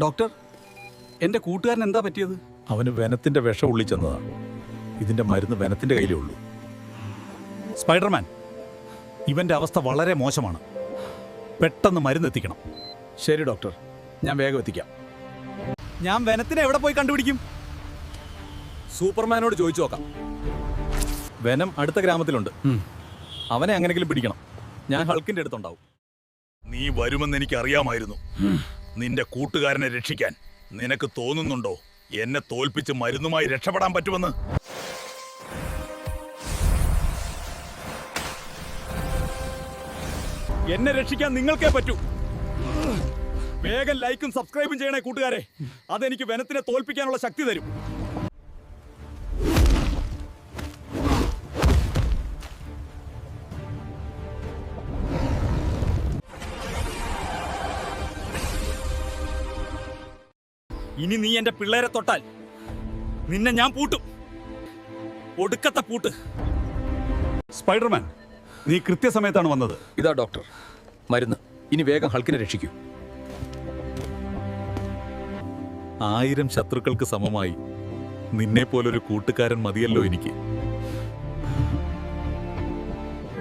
Doctor, എൻ്റെ കൂട്ടുകാരൻ എന്താ പറ്റിയത്? അവന് വെനത്തിന്റെ വിഷം ഉള്ളിച്ചെന്നതാ. ഇതിന്റെ മരുന്ന് വെനത്തിന്റെ കയ്യിലേ ഉള്ളൂ. സ്പൈഡർമാൻ, ഇവന്റെ അവസ്ഥ വളരെ മോശമാണ്. പെട്ടെന്ന് മരുന്ന് എത്തിക്കണം. ശരി ഡോക്ടർ, ഞാൻ വേഗം എത്തിക്കാം. ഞാൻ വെനത്തിനെ എവിടെ പോയി കണ്ടുപിടിക്കും? സൂപ്പർമാനോട് ചോദിച്ചു നോക്കാം. വെനം അടുത്ത ഗ്രാമത്തിലുണ്ട്. അവനെ അങ്ങനെങ്കിലും പിടിക്കണം. ഞാൻ ഹൾക്കിന്റെ അടുത്തുണ്ടാവും. നീ വരുമെന്ന് എനിക്ക് അറിയാമായിരുന്നു. നിന്റെ കൂട്ടുകാരനെ രക്ഷിക്കാൻ നിനക്ക് തോന്നുന്നുണ്ടോ എന്നെ തോൽപ്പിച്ച് മരുന്നുമായി രക്ഷപ്പെടാൻ പറ്റുമെന്ന്? എന്നെ രക്ഷിക്കാൻ നിങ്ങൾക്കേ പറ്റൂ. വേഗം ലൈക്കും സബ്സ്ക്രൈബും ചെയ്യണേ കൂട്ടുകാരെ. അതെനിക്ക് വെനത്തിനെ തോൽപ്പിക്കാനുള്ള ശക്തി തരും. ഇനി നീ എന്റെ പിള്ളേരെ തൊട്ടാൽ നിന്നെ ഞാൻ പൂട്ടും. ഒടുക്കത്തെ പൂട്ട്. സ്പൈഡർമാൻ, നീ കൃത്യസമയത്താണ് വന്നത്. ഇതാ ഡോക്ടർ മരുന്ന്. ഇനി വേഗം ഹൾക്കിനെ രക്ഷിക്കൂ. 1000 ശത്രുക്കൾക്ക് സമമായി നിന്നെ പോലൊരു കൂട്ടുകാരൻ മതിയല്ലോ എനിക്ക്.